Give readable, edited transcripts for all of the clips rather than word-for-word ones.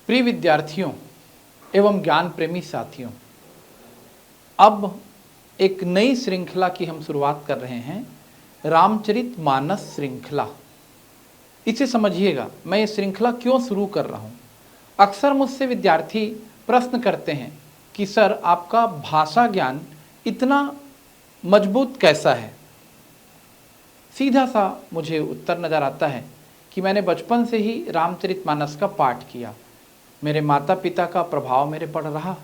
प्रिय विद्यार्थियों एवं ज्ञान प्रेमी साथियों, अब एक नई श्रृंखला की हम शुरुआत कर रहे हैं, रामचरितमानस श्रृंखला। इसे समझिएगा, मैं ये श्रृंखला क्यों शुरू कर रहा हूँ। अक्सर मुझसे विद्यार्थी प्रश्न करते हैं कि सर आपका भाषा ज्ञान इतना मजबूत कैसा है। सीधा सा मुझे उत्तर नज़र आता है कि मैंने बचपन से ही रामचरितमानस का पाठ किया। मेरे माता पिता का प्रभाव मेरे पर रहा।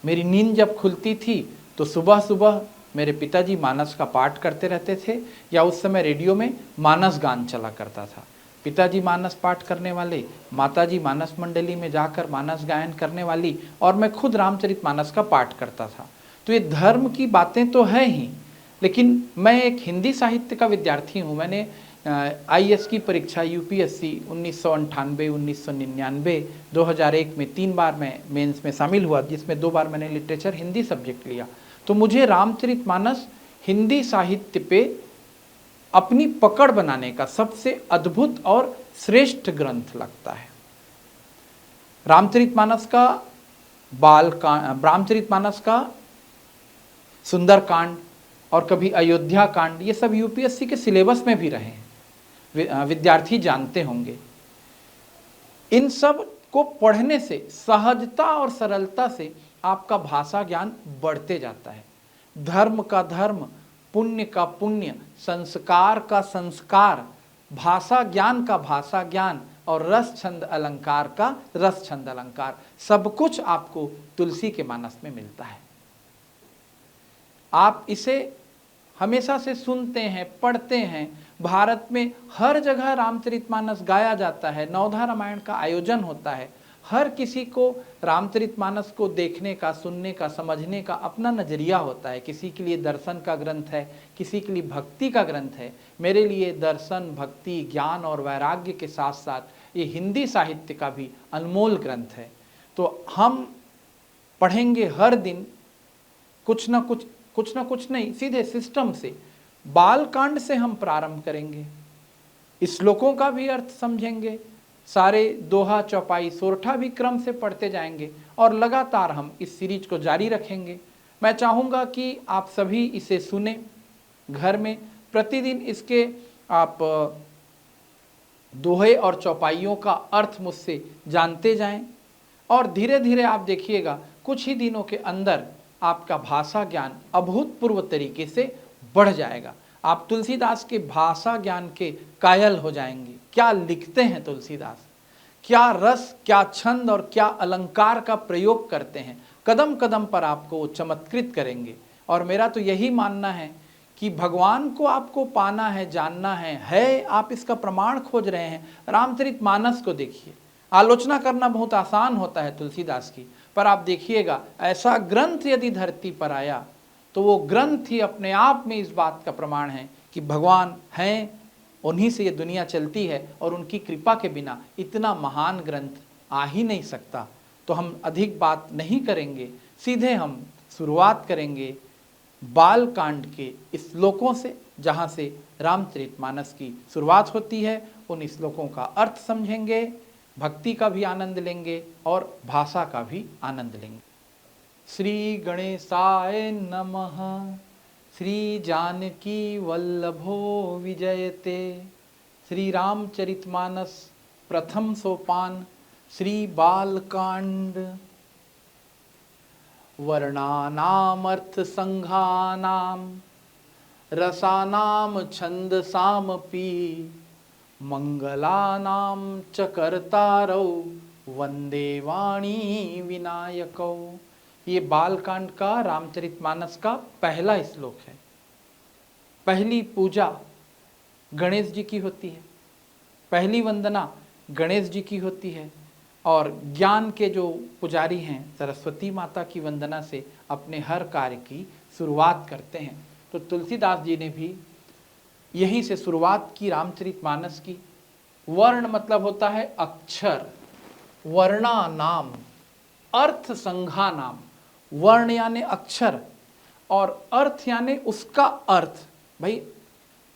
मेरी नींद जब खुलती थी तो सुबह सुबह मेरे पिताजी मानस का पाठ करते रहते थे, या उस समय रेडियो में मानस गान चला करता था। पिताजी मानस पाठ करने वाले, माताजी मानस मंडली में जाकर मानस गायन करने वाली, और मैं खुद रामचरितमानस का पाठ करता था। तो ये धर्म की बातें तो है ही, लेकिन मैं एक हिंदी साहित्य का विद्यार्थी हूँ। मैंने आईएएस की परीक्षा यूपीएससी 1998, 1999, 2001 में 3 बार मैं मेंस में शामिल हुआ, जिसमें 2 बार मैंने लिटरेचर हिंदी सब्जेक्ट लिया। तो मुझे रामचरितमानस हिंदी साहित्य पे अपनी पकड़ बनाने का सबसे अद्भुत और श्रेष्ठ ग्रंथ लगता है। रामचरितमानस का रामचरितमानस का सुंदरकांड और कभी अयोध्या कांड, ये सब यूपीएससी के सिलेबस में भी रहे हैं, विद्यार्थी जानते होंगे। इन सब को पढ़ने से सहजता और सरलता से आपका भाषा ज्ञान बढ़ते जाता है। धर्म का धर्म, पुण्य का पुण्य, संस्कार का संस्कार, भाषा ज्ञान का भाषा ज्ञान, और रस छंद अलंकार का रस छंद अलंकार, सब कुछ आपको तुलसी के मानस में मिलता है। आप इसे हमेशा से सुनते हैं, पढ़ते हैं। भारत में हर जगह रामचरितमानस गाया जाता है, नवधा रामायण का आयोजन होता है। हर किसी को रामचरितमानस को देखने का, सुनने का, समझने का अपना नज़रिया होता है। किसी के लिए दर्शन का ग्रंथ है, किसी के लिए भक्ति का ग्रंथ है। मेरे लिए दर्शन, भक्ति, ज्ञान और वैराग्य के साथ साथ ये हिंदी साहित्य का भी अनमोल ग्रंथ है। तो हम पढ़ेंगे हर दिन कुछ ना कुछ नहीं, सीधे सिस्टम से। बालकांड से हम प्रारंभ करेंगे, श्लोकों का भी अर्थ समझेंगे, सारे दोहा, चौपाई, सोरठा भी क्रम से पढ़ते जाएंगे, और लगातार हम इस सीरीज को जारी रखेंगे। मैं चाहूँगा कि आप सभी इसे सुने, घर में प्रतिदिन इसके आप दोहे और चौपाइयों का अर्थ मुझसे जानते जाएं, और धीरे धीरे आप देखिएगा कुछ ही दिनों के अंदर आपका भाषा ज्ञान अभूतपूर्व तरीके से बढ़ जाएगा। आप तुलसीदास के भाषा ज्ञान के कायल हो जाएंगे। क्या लिखते हैं तुलसीदास, क्या रस, क्या छंद और क्या अलंकार का प्रयोग करते हैं। कदम कदम पर आपको वो चमत्कृत करेंगे। और मेरा तो यही मानना है कि भगवान को आपको पाना है, जानना है आप इसका प्रमाण खोज रहे हैं, रामचरितमानस को देखिए। आलोचना करना बहुत आसान होता है तुलसीदास की, पर आप देखिएगा ऐसा ग्रंथ यदि धरती पर आया तो वो ग्रंथ ही अपने आप में इस बात का प्रमाण है कि भगवान हैं, उन्हीं से ये दुनिया चलती है, और उनकी कृपा के बिना इतना महान ग्रंथ आ ही नहीं सकता। तो हम अधिक बात नहीं करेंगे, सीधे हम शुरुआत करेंगे बालकांड के श्लोकों से, जहाँ से रामचरितमानस की शुरुआत होती है। उन श्लोकों का अर्थ समझेंगे, भक्ति का भी आनंद लेंगे और भाषा का भी आनंद लेंगे। श्री गणेशाय नमः। श्री जानकी वल्लभो विजयते। श्री रामचरितमानस प्रथम सोपान, श्री बालकांड। वर्णानामर्थ संघानाम, रसानाम छंदसामपि, मंगलानाम च कर्तारौ, वंदे वाणी विनायकौ। ये बालकांड का रामचरितमानस का पहला श्लोक है। पहली पूजा गणेश जी की होती है, पहली वंदना गणेश जी की होती है, और ज्ञान के जो पुजारी हैं सरस्वती माता की वंदना से अपने हर कार्य की शुरुआत करते हैं। तो तुलसीदास जी ने भी यहीं से शुरुआत की रामचरितमानस की। वर्ण मतलब होता है अक्षर, वर्णा नाम, अर्थ संघा नाम। वर्ण यानी अक्षर और अर्थ यानी उसका अर्थ। भाई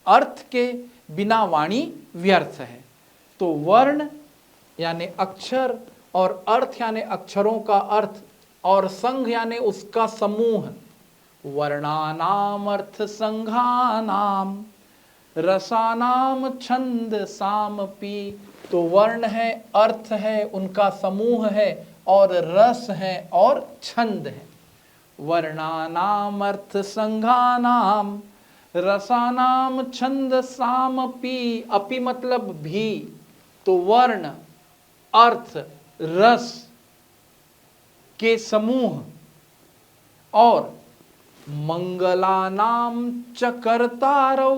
अर्थ के बिना वाणी व्यर्थ है। तो वर्ण यानी अक्षर और अर्थ यानी अक्षरों का अर्थ, और संघ यानी उसका समूह। वर्णानाम अर्थ संघानाम रसानाम छंद सामपि। तो वर्ण है, अर्थ है, उनका समूह है, और रस है और छंद है। वर्णानाम अर्थ संघानाम रसानाम छंद सामपि। अपि मतलब भी, तो वर्ण, अर्थ, रस के समूह, और मंगलानाम च कर्तारौ,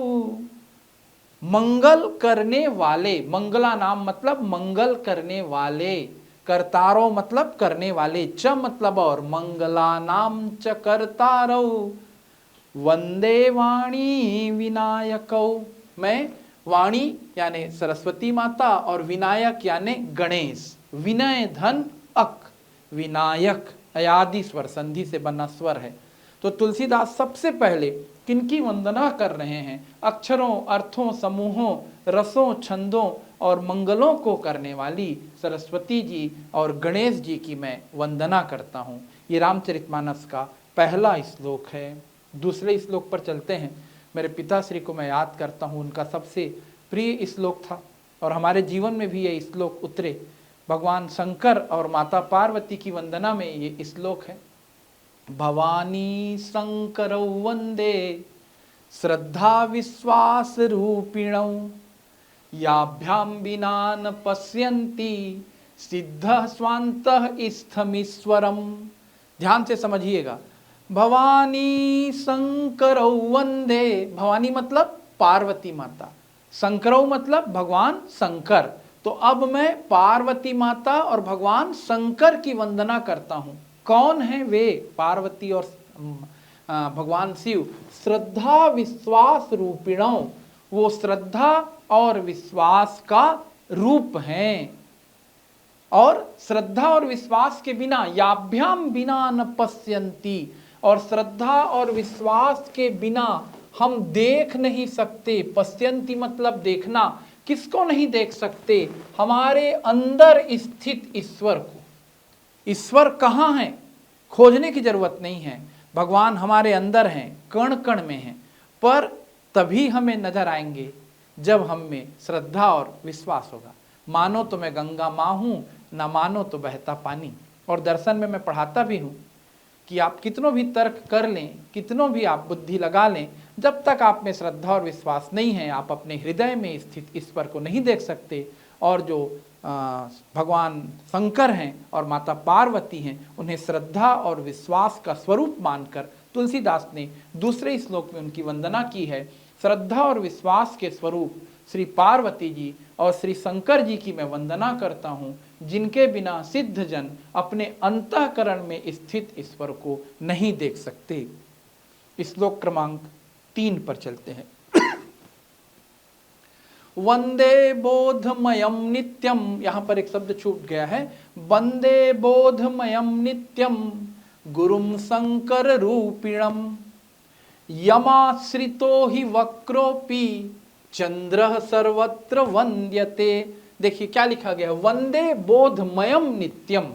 मंगल करने वाले। मंगला नाम मतलब मंगल करने वाले, कर्तारो मतलब करने वाले, च मतलब और, मंगला नाम च कर्तारो वंदे वाणी विनायकौ। मैं वाणी यानी सरस्वती माता और विनायक यानी गणेश। विनय धन अक, विनायक अयादि स्वर संधि से बना स्वर है। तो तुलसीदास सबसे पहले किनकी वंदना कर रहे हैं? अक्षरों, अर्थों, समूहों, रसों, छंदों और मंगलों को करने वाली सरस्वती जी और गणेश जी की मैं वंदना करता हूँ। ये रामचरितमानस का पहला श्लोक है। दूसरे श्लोक पर चलते हैं। मेरे पिताश्री को मैं याद करता हूँ, उनका सबसे प्रिय श्लोक था और हमारे जीवन में भी ये श्लोक उतरे। भगवान शंकर और माता पार्वती की वंदना में ये श्लोक है। भवानी शंकरौ वंदे श्रद्धा विश्वास रूपिणौ याभ्याम विना न पश्यन्ति सिद्ध स्वान्तः स्थमीश्वरम। ध्यान से समझिएगा। भवानी शंकरौ वंदे, भवानी मतलब पार्वती माता, शंकरौ मतलब भगवान शंकर। तो अब मैं पार्वती माता और भगवान शंकर की वंदना करता हूँ। कौन है वे? पार्वती और भगवान शिव। श्रद्धा विश्वास रूपिणों, वो श्रद्धा और विश्वास का रूप हैं। और श्रद्धा और विश्वास के बिना, याभ्याम बिना न पश्यन्ति, और श्रद्धा और विश्वास के बिना हम देख नहीं सकते। पश्यन्ति मतलब देखना। किसको नहीं देख सकते? हमारे अंदर स्थित ईश्वर को। ईश्वर कहाँ है? खोजने की जरूरत नहीं है। भगवान हमारे अंदर हैं, कण कण में हैं, पर तभी हमें नजर आएंगे जब हम में श्रद्धा और विश्वास होगा। मानो तो मैं गंगा माँ हूँ, न मानो तो बहता पानी। और दर्शन में मैं पढ़ाता भी हूँ कि आप कितनों भी तर्क कर लें, कितनों भी आप बुद्धि लगा लें, जब तक आप में श्रद्धा और विश्वास नहीं है, आप अपने हृदय में स्थित ईश्वर को नहीं देख सकते। और जो भगवान शंकर हैं और माता पार्वती हैं, उन्हें श्रद्धा और विश्वास का स्वरूप मानकर तुलसीदास ने दूसरे श्लोक में उनकी वंदना की है। श्रद्धा और विश्वास के स्वरूप श्री पार्वती जी और श्री शंकर जी की मैं वंदना करता हूँ, जिनके बिना सिद्ध जन अपने अंतःकरण में स्थित ईश्वर को नहीं देख सकते। श्लोक क्रमांक 3 पर चलते हैं। वंदे बोधमयम नित्यम, यहां पर एक शब्द छूट गया है। वंदे बोधमयम नित्यम गुरुम शंकर रूपिणम यमाश्रितो ही वक्रोपि चंद्र सर्वत्र वंद्यते। देखिए क्या लिखा गया है, वंदे बोधमयम नित्यम।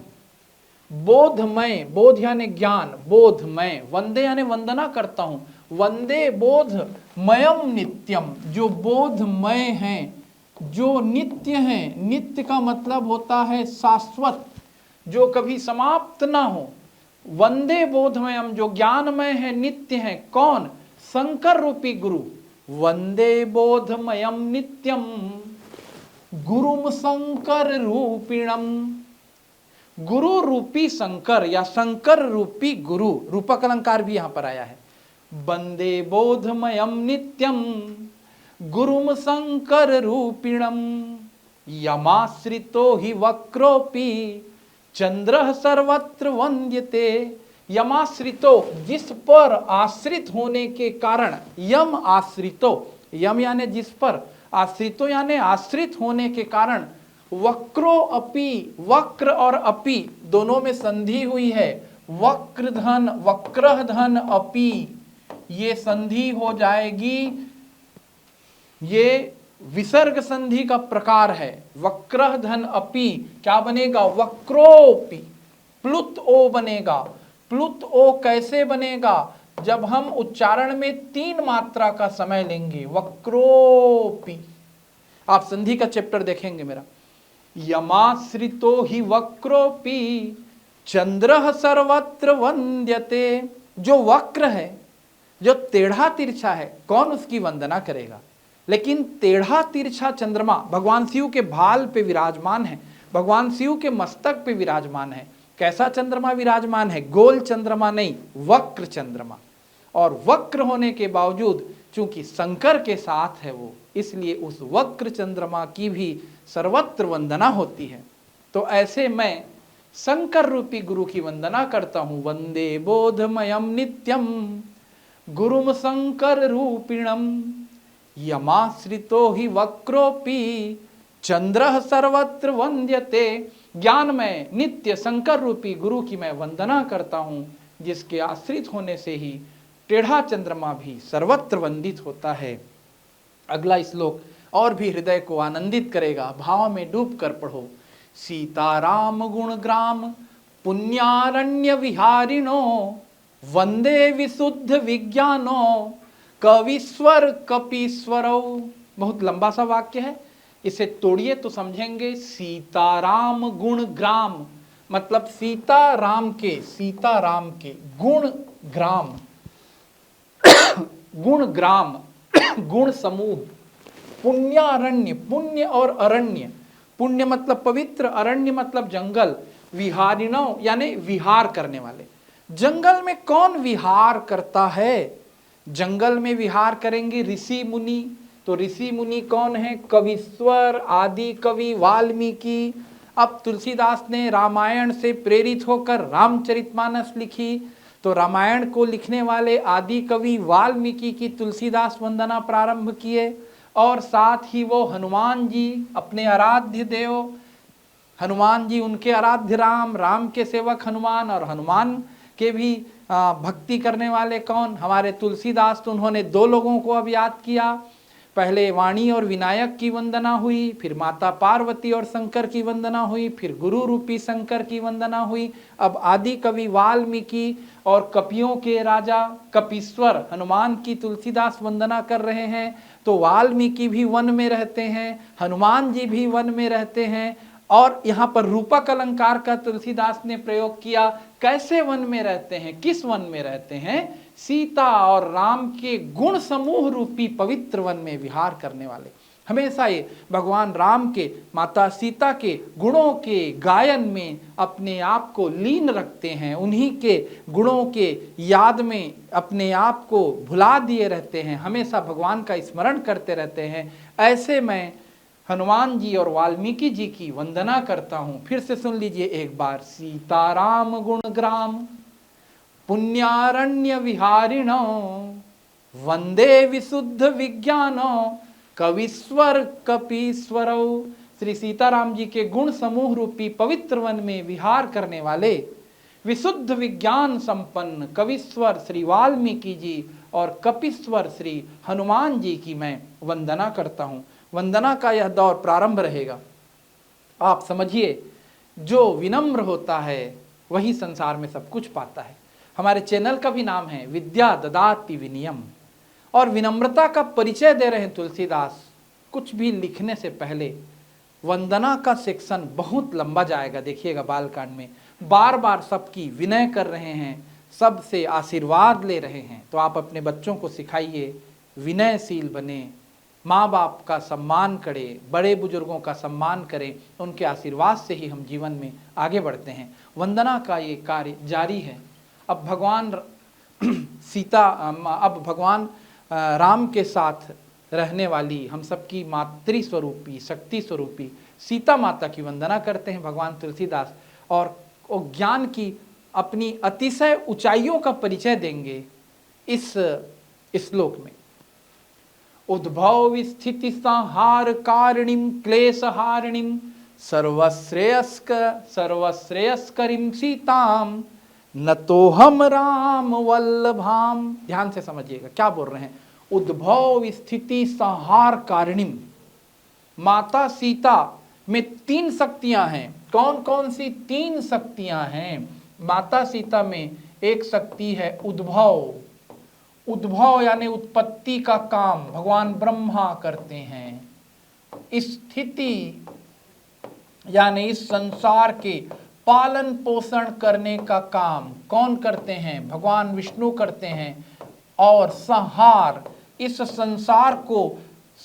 बोधमय, बोध यानी ज्ञान, बोधमय, वंदे यानी वंदना करता हूं। वंदे बोधमयम नित्यम, जो बोधमय हैं, जो नित्य हैं। नित्य का मतलब होता है शाश्वत, जो कभी समाप्त ना हो। वंदे बोधमयम, जो ज्ञानमय है, नित्य है। कौन? शंकर रूपी गुरु। वंदे बोधमयम नित्यम गुरुम शंकर रूपिणम। गुरु रूपी शंकर या शंकर रूपी गुरु, रूपक अलंकार भी यहां पर आया है। वंदे बोधमयम नित्यम गुरुम शंकर रूपिणम यमाश्रितो ही वक्रोपि चंद्र सर्वत्र वंद्यते। यमाश्रितो, जिस पर आश्रित होने के कारण, यम आश्रितो, यम यानी जिस पर, आश्रितो यानी आश्रित होने के कारण, वक्रो अपि, वक्र और अपि दोनों में संधि हुई है। वक्र धन, वक्रह धन अपि, ये संधि हो जाएगी। ये विसर्ग संधि का प्रकार है। वक्रः धन अपि क्या बनेगा? वक्रोपि। प्लुत ओ बनेगा। प्लुत ओ कैसे बनेगा? जब हम उच्चारण में 3 मात्रा का समय लेंगे। वक्रोपि। आप संधि का चैप्टर देखेंगे मेरा। यमाश्रितो हि वक्रोपि चंद्रः सर्वत्र वंद्यते। जो वक्र है, जो टेढ़ा तिरछा है, कौन उसकी वंदना करेगा? लेकिन टेढ़ा तिरछा चंद्रमा भगवान शिव के भाल पे विराजमान है, भगवान शिव के मस्तक पे विराजमान है। कैसा चंद्रमा विराजमान है? गोल चंद्रमा नहीं, वक्र चंद्रमा। और वक्र होने के बावजूद चूंकि शंकर के साथ है वो, इसलिए उस वक्र चंद्रमा की भी सर्वत्र वंदना होती है। तो ऐसे मैं शंकर रूपी गुरु की वंदना करता हूं। वंदे बोधमयम नित्यम गुरुम शंकर रूपिणम यमाश्रितो हि वक्रोपि चंद्रः सर्वत्र वंद्यते। ज्ञानमय नित्य शंकर रूपी गुरु की मैं वंदना करता हूं, जिसके आश्रित होने से ही टेढ़ा चंद्रमा भी सर्वत्र वंदित होता है। अगला श्लोक और भी हृदय को आनंदित करेगा। भाव में डूब कर पढ़ो। सीताराम गुणग्राम पुण्यारण्य विहारिणो वंदे विशुद्ध विज्ञानो कविस्वर कपीश्वरो। बहुत लंबा सा वाक्य है, इसे तोड़िए तो समझेंगे। सीताराम गुण ग्राम मतलब सीताराम के गुण ग्राम, गुण ग्राम गुण समूह, पुण्यारण्य पुण्य और अरण्य, पुण्य मतलब पवित्र, अरण्य मतलब जंगल, विहारिणों यानी विहार करने वाले। जंगल में कौन विहार करता है? जंगल में विहार करेंगे ऋषि मुनि। तो ऋषि मुनि कौन है? कविश्वर, आदि कवि वाल्मीकि। अब तुलसीदास ने रामायण से प्रेरित होकर रामचरितमानस लिखी, तो रामायण को लिखने वाले आदि कवि वाल्मीकि की तुलसीदास वंदना प्रारंभ किए। और साथ ही वो हनुमान जी अपने आराध्य देव, हनुमान जी उनके आराध्य राम, राम के सेवक हनुमान, और हनुमान के भी भक्ति करने वाले कौन? हमारे तुलसीदास। तो उन्होंने 2 लोगों को अब याद किया। पहले वाणी और विनायक की वंदना हुई, फिर माता पार्वती और शंकर की वंदना हुई, फिर गुरु रूपी शंकर की वंदना हुई। अब आदि कवि वाल्मीकि और कपियों के राजा कपीश्वर हनुमान की तुलसीदास वंदना कर रहे हैं। तो वाल्मीकि भी वन में रहते हैं, हनुमान जी भी वन में रहते हैं। और यहाँ पर रूपक अलंकार का तुलसीदास ने प्रयोग किया। कैसे वन में रहते हैं? किस वन में रहते हैं? सीता और राम के गुण समूह रूपी पवित्र वन में विहार करने वाले। हमेशा ये भगवान राम के, माता सीता के गुणों के गायन में अपने आप को लीन रखते हैं, उन्हीं के गुणों के याद में अपने आप को भुला दिए रहते हैं, हमेशा भगवान का स्मरण करते रहते हैं। ऐसे मैं हनुमान जी और वाल्मीकि जी की वंदना करता हूं। फिर से सुन लीजिए एक बार। सीताराम गुणग्राम पुण्यारण्य विहारिणो वंदे विशुद्ध विज्ञानो कविश्वर कपीश्वरो। श्री सीताराम जी के गुण समूह रूपी पवित्र वन में विहार करने वाले विशुद्ध विज्ञान संपन्न कविश्वर श्री वाल्मीकि जी और कपीश्वर श्री हनुमान जी की मैं वंदना करता हूं। वंदना का यह दौर प्रारंभ रहेगा। आप समझिए, जो विनम्र होता है वही संसार में सब कुछ पाता है। हमारे चैनल का भी नाम है विद्या ददाति विनयम, और विनम्रता का परिचय दे रहे हैं तुलसीदास। कुछ भी लिखने से पहले वंदना का सेक्शन बहुत लंबा जाएगा, देखिएगा बालकांड में बार बार सबकी विनय कर रहे हैं, सबसे आशीर्वाद ले रहे हैं। तो आप अपने बच्चों को सिखाइए, विनयशील बने, माँ बाप का सम्मान करें, बड़े बुजुर्गों का सम्मान करें, उनके आशीर्वाद से ही हम जीवन में आगे बढ़ते हैं। वंदना का ये कार्य जारी है। अब भगवान भगवान राम के साथ रहने वाली हम सबकी मातृ स्वरूपी, शक्ति स्वरूपी सीता माता की वंदना करते हैं भगवान तुलसीदास, और ज्ञान की अपनी अतिशय ऊंचाइयों का परिचय देंगे इस श्लोक में। उद्भव स्थिति संहार कारिणीम क्लेश हारिणीम सर्वश्रेयस्करीम सीताम न तो हम राम वल्लभाम। ध्यान से समझिएगा क्या बोल रहे हैं। उद्भव स्थिति संहार कारिणीम, माता सीता में 3 शक्तियां हैं। कौन कौन सी 3 शक्तियां हैं? माता सीता में एक शक्ति है उद्भव। उद्भव यानी उत्पत्ति का काम भगवान ब्रह्मा करते हैं। स्थिति यानी इस संसार के पालन पोषण करने का काम कौन करते हैं? भगवान विष्णु करते हैं। और संहार, इस संसार को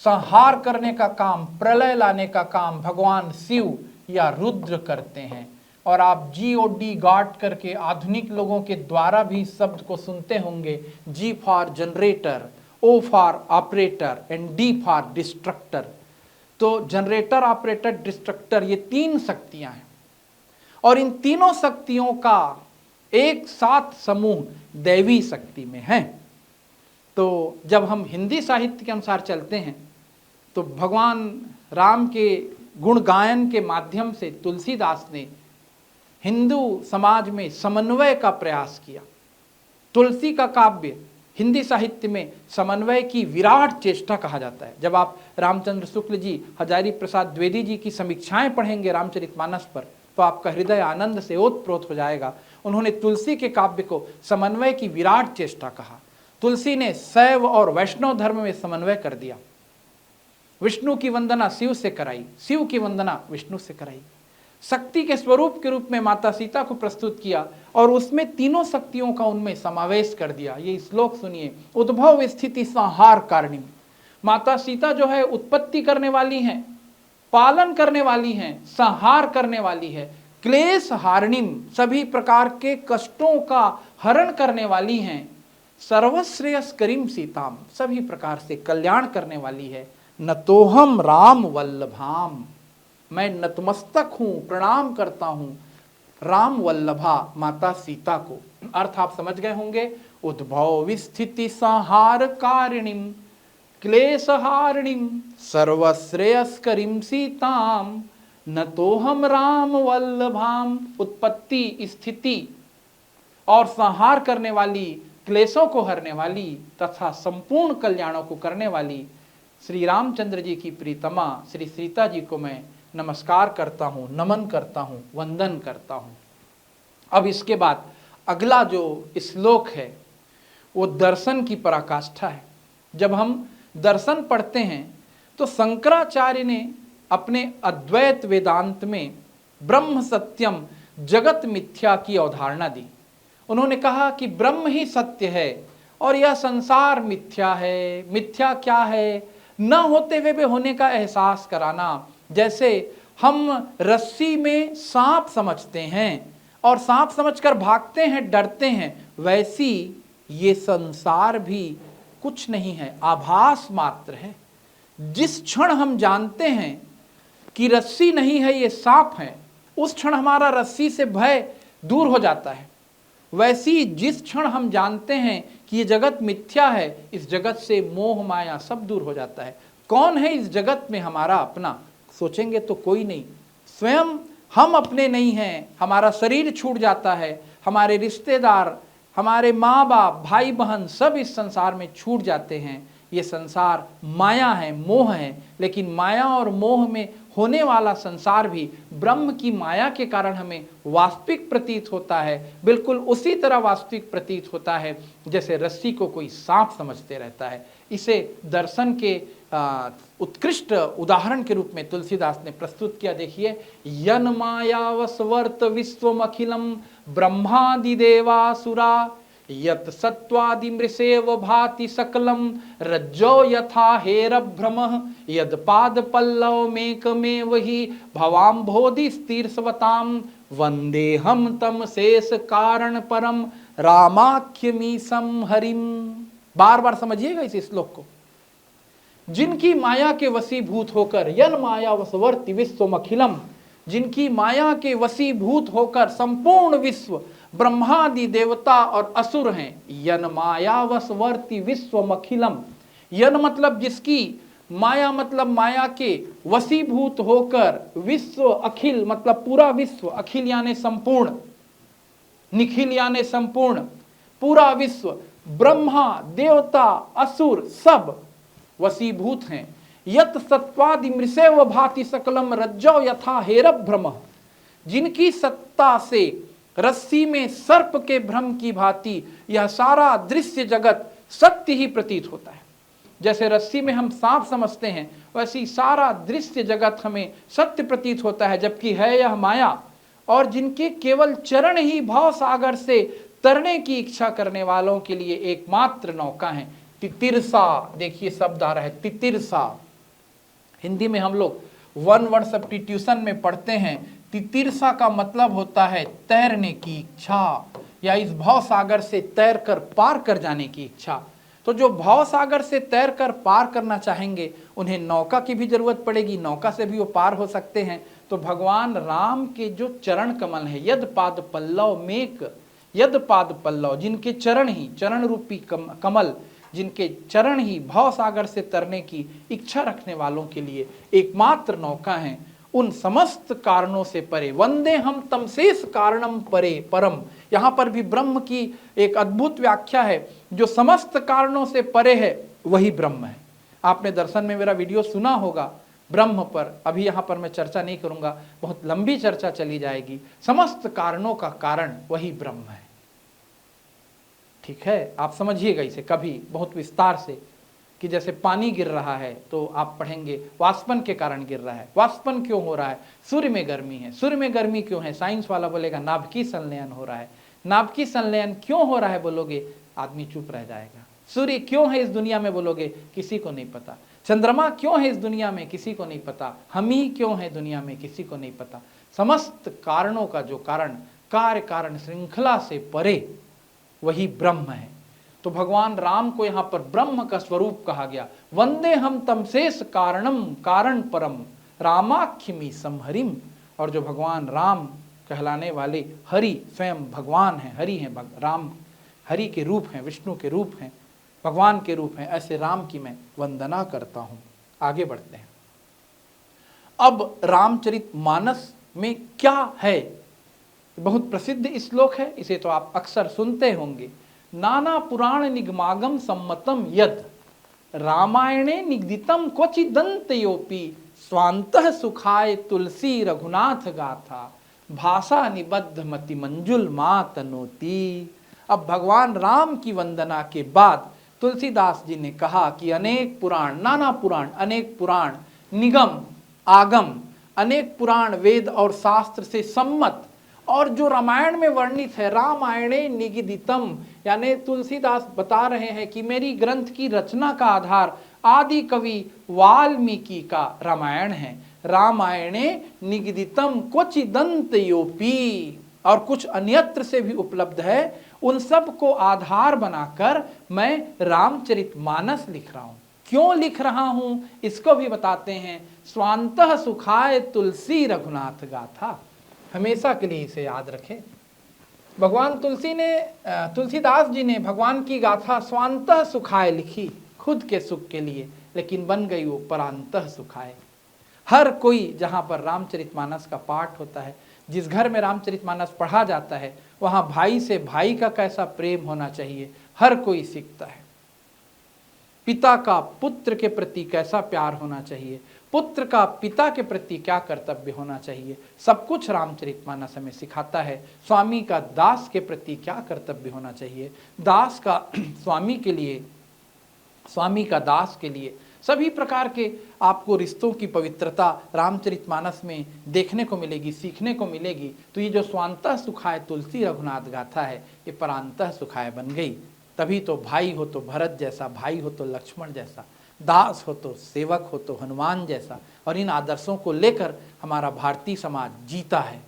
संहार करने का काम, प्रलय लाने का काम भगवान शिव या रुद्र करते हैं। और आप GOD गाट करके आधुनिक लोगों के द्वारा भी शब्द को सुनते होंगे। G for generator, O for operator and D for destructor. तो जनरेटर, ऑपरेटर, डिस्ट्रक्टर, ये 3 शक्तियां हैं। और इन तीनों शक्तियों का एक साथ समूह दैवी शक्ति में है। तो जब हम हिंदी साहित्य के अनुसार चलते हैं तो भगवान राम के गुण गायन के माध्यम से तुलसीदास ने हिंदू समाज में समन्वय का प्रयास किया। तुलसी का काव्य हिंदी साहित्य में समन्वय की विराट चेष्टा कहा जाता है। जब आप रामचंद्र शुक्ल जी, हजारी प्रसाद द्विवेदी जी की समीक्षाएं पढ़ेंगे रामचरितमानस पर, तो आपका हृदय आनंद से ओतप्रोत हो जाएगा। उन्होंने तुलसी के काव्य को समन्वय की विराट चेष्टा कहा। तुलसी ने शैव और वैष्णव धर्म में समन्वय कर दिया। विष्णु की वंदना शिव से कराई, शिव की वंदना विष्णु से कराई। शक्ति के स्वरूप के रूप में माता सीता को प्रस्तुत किया और उसमें तीनों शक्तियों का उनमें समावेश कर दिया। ये श्लोक सुनिए, उद्भव स्थिति संहार कारिणी। माता सीता जो है उत्पत्ति करने वाली हैं, पालन करने वाली हैं, संहार करने वाली है, क्लेश हारिणीम, सभी प्रकार के कष्टों का हरण करने वाली हैं, सर्वश्रेयस्करीम सीताम, सभी प्रकार से कल्याण करने वाली है। नतोहम राम वल्लभाम, मैं नतमस्तक हूं, प्रणाम करता हूं राम वल्लभा, माता सीता को। अर्थ आप समझ गए होंगे। उद्भव स्थिति संहार कारिणीम, क्लेश हारिणीम, सर्वश्रेयस्करीम सीताम, नतोहम राम वल्लभाम। उत्पत्ति, स्थिति और संहार करने वाली, क्लेशों को हरने वाली तथा संपूर्ण कल्याणों को करने वाली श्री रामचंद्र जी की प्रीतमा श्री सीता जी को मैं नमस्कार करता हूँ, नमन करता हूँ, वंदन करता हूँ। अब इसके बाद अगला जो श्लोक है वो दर्शन की पराकाष्ठा है। जब हम दर्शन पढ़ते हैं तो शंकराचार्य ने अपने अद्वैत वेदांत में ब्रह्म सत्यम जगत मिथ्या की अवधारणा दी। उन्होंने कहा कि ब्रह्म ही सत्य है और यह संसार मिथ्या है। मिथ्या क्या है? न होते हुए भी होने का एहसास कराना। जैसे हम रस्सी में सांप समझते हैं और सांप समझकर भागते हैं, डरते हैं, वैसी ये संसार भी कुछ नहीं है, आभास मात्र है। जिस क्षण हम जानते हैं कि रस्सी नहीं है, ये सांप है, उस क्षण हमारा रस्सी से भय दूर हो जाता है। वैसी जिस क्षण हम जानते हैं कि ये जगत मिथ्या है, इस जगत से मोह माया सब दूर हो जाता है। कौन है इस जगत में हमारा अपना? सोचेंगे तो कोई नहीं। स्वयं हम अपने नहीं हैं। हमारा शरीर छूट जाता है, हमारे रिश्तेदार, हमारे माँ बाप, भाई बहन सब इस संसार में छूट जाते हैं। ये संसार माया है, मोह है। लेकिन माया और मोह में होने वाला संसार भी ब्रह्म की माया के कारण हमें वास्तविक प्रतीत होता है। बिल्कुल उसी तरह वास्तविक प्रतीत होता है जैसे रस्सी को कोई सांप समझते रहता है। इसे दर्शन के उत्कृष्ट उदाहरण के रूप में तुलसीदास ने प्रस्तुत किया। देखिए, यन मायावस्वर्त विश्वमखिलम ब्रह्मादि देवासुरा यत सत्वादि मृषेव भाति सकलम रज्जो यथा हेरभ्रमः यद पाद पल्लव मेकमेव ही भवाम्भोधि स्थिरस्वताम वंदेहम तम शेष कारण परम रामाख्यमीसम हरिम। बार बार समझिएगा इस श्लोक को। जिनकी माया के वशीभूत होकर, यन माया वशवर्ति विश्वमखिलम, जिनकी माया के वशीभूत होकर संपूर्ण विश्व ब्रह्मादि देवता और असुर हैं। यन माया वशवर्ति विश्वमखिलम, यन मतलब जिसकी, माया मतलब माया के वशीभूत होकर, विश्व अखिल मतलब पूरा विश्व, अखिल यानी संपूर्ण, निखिल यानी संपूर्ण, पूरा विश्व, ब्रह्मा देवता असुर सब वशीभूत हैं। यत सत्वादि मृषेव भाति सकलम रज्जौ यथा हेरब भ्रम, जिनकी सत्ता से रस्सी में सर्प के भ्रम की भांति यह सारा दृश्य जगत सत्य ही प्रतीत होता है। जैसे रस्सी में हम सांप समझते हैं, वैसी सारा दृश्य जगत हमें सत्य प्रतीत होता है, जबकि है यह माया। और जिनके केवल चरण ही भव सागर से तरने की इच्छा करने वालों के लिए एकमात्र नौका है तितिरसा। देखिए शब्द आ रहा है तितिरसा। हिंदी में हम लोग वन वर्ड सब्स्टिट्यूशन में पढ़ते हैं, तितिरसा का मतलब होता है तैरने की इच्छा, या इस भव सागर से तैर कर पार कर जाने की इच्छा। तो जो भव सागर से तैर कर पार करना चाहेंगे उन्हें नौका की भी जरूरत पड़ेगी, नौका से भी वो पार हो सकते हैं। तो भगवान राम के जो चरण कमल है, यद पाद पल्लव मेक, यद पाद पल्लव, जिनके चरण ही, चरण रूपी कमल, जिनके चरण ही भव सागर से तरने की इच्छा रखने वालों के लिए एकमात्र नौका है। उन समस्त कारणों से परे, वंदे हम तमसेस कारणम परे परम, यहाँ पर भी ब्रह्म की एक अद्भुत व्याख्या है। जो समस्त कारणों से परे है वही ब्रह्म है। आपने दर्शन में मेरा वीडियो सुना होगा ब्रह्म पर, अभी यहाँ पर मैं चर्चा नहीं करूंगा, बहुत लंबी चर्चा चली जाएगी। समस्त कारणों का कारण वही ब्रह्म है। ठीक है, आप समझिएगा इसे कभी बहुत विस्तार से, कि जैसे पानी गिर रहा है तो आप पढ़ेंगे वाष्पन के कारण गिर रहा है। वाष्पन क्यों हो रहा है? सूर्य में गर्मी है। सूर्य में गर्मी क्यों है? साइंस वाला बोलेगा नाभिकीय संलयन हो रहा है। नाभिकीय संलयन क्यों हो रहा है बोलोगे, आदमी चुप रह जाएगा। सूर्य क्यों है इस दुनिया में बोलोगे, किसी को नहीं पता। चंद्रमा क्यों है इस दुनिया में, किसी को नहीं पता। हम ही क्यों है दुनिया में, किसी को नहीं पता। समस्त कारणों का जो कारण, कार्य कारण श्रृंखला से परे, वही ब्रह्म है। तो भगवान राम को यहाँ पर ब्रह्म का स्वरूप कहा गया। वंदे हम तमसेस कारणम कारण परम रामाख्यमी समहरिम। और जो भगवान राम कहलाने वाले हरि स्वयं भगवान हैं, हरि हैं, राम हरि के रूप हैं, विष्णु के रूप हैं, भगवान के रूप हैं, ऐसे राम की मैं वंदना करता हूं। आगे बढ़ते हैं। अब रामचरितमानस में क्या है? बहुत प्रसिद्ध श्लोक है, इसे तो आप अक्सर सुनते होंगे। नाना पुराण निगमागम सम्मतम यद रामायणे निगदितम क्वचिदंतयोपि स्वांतः सुखाय तुलसी रघुनाथ गाथा भाषा निबद्ध मति मंजुल मातनोती। अब भगवान राम की वंदना के बाद तुलसीदास जी ने कहा कि अनेक पुराण, नाना पुराण, अनेक पुराण, निगम आगम, अनेक पुराण वेद और शास्त्र से सम्मत, और जो रामायण में वर्णित है, रामायणे निगदितम, यानी तुलसीदास बता रहे हैं कि मेरी ग्रंथ की रचना का आधार आदि कवि वाल्मीकि का रामायण है। रामायणे निगदितम क्वचिदंतयोपि, और कुछ अन्यत्र से भी उपलब्ध है, उन सब को आधार बनाकर मैं रामचरितमानस लिख रहा हूं। क्यों लिख रहा हूं इसको भी बताते हैं। स्वांतः सुखाय तुलसी रघुनाथ गाथा, हमेशा के लिए इसे याद रखें। भगवान तुलसीदास जी ने भगवान की गाथा स्वांतः सुखाय लिखी, खुद के सुख के लिए, लेकिन बन गई वो परांतः सुखाय। हर कोई, जहाँ पर रामचरितमानस का पाठ होता है, जिस घर में रामचरितमानस पढ़ा जाता है, वहाँ भाई से भाई का कैसा प्रेम होना चाहिए हर कोई सीखता है। पिता का पुत्र के प्रति कैसा प्यार होना चाहिए, पुत्र का पिता के प्रति क्या कर्तव्य होना चाहिए, सब कुछ रामचरितमानस हमें सिखाता है। स्वामी का दास के प्रति क्या कर्तव्य होना चाहिए, दास का स्वामी के लिए, स्वामी का दास के लिए, सभी प्रकार के आपको रिश्तों की पवित्रता रामचरितमानस में देखने को मिलेगी, सीखने को मिलेगी। तो ये जो स्वांतः सुखाय तुलसी रघुनाथ गाथा है, ये परांतः सुखाय बन गई। तभी तो भाई हो तो भरत जैसा, भाई हो तो लक्ष्मण जैसा, दास हो तो सेवक हो तो हनुमान जैसा, और इन आदर्शों को लेकर हमारा भारतीय समाज जीता है।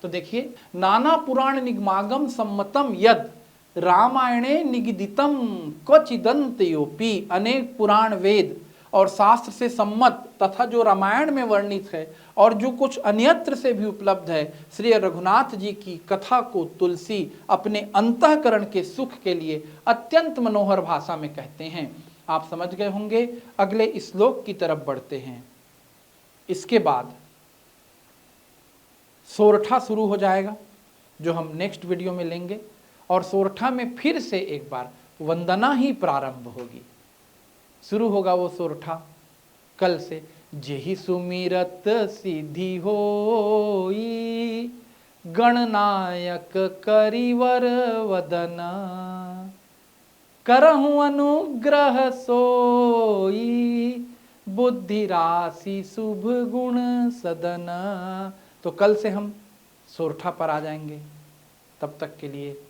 तो देखिए, नाना पुराण निगमागम सम्मतम यद रामायणे निगदितम क्वचिदंतयोपि, अनेक पुराण वेद और शास्त्र से सम्मत तथा जो रामायण में वर्णित है और जो कुछ अन्यत्र से भी उपलब्ध है, श्री रघुनाथ जी की कथा को तुलसी अपने अंतःकरण के सुख के लिए अत्यंत मनोहर भाषा में कहते हैं। आप समझ गए होंगे। अगले श्लोक की तरफ बढ़ते हैं। इसके बाद सोरठा शुरू हो जाएगा, जो हम नेक्स्ट वीडियो में लेंगे, और सोरठा में फिर से एक बार वंदना ही प्रारंभ होगी। शुरू होगा वो सोरठा। कल से जेहि सुमिरत सिद्धि होई, गणनायक करिवर वदन, करहु अनुग्रह सोई, बुद्धि राशि शुभ गुण सदन। तो कल से हम सोरठा पर आ जाएंगे। तब तक के लिए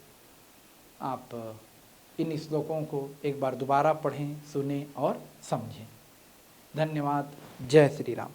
आप इन श्लोकों को एक बार दोबारा पढ़ें, सुनें और समझें। धन्यवाद। जय श्री राम।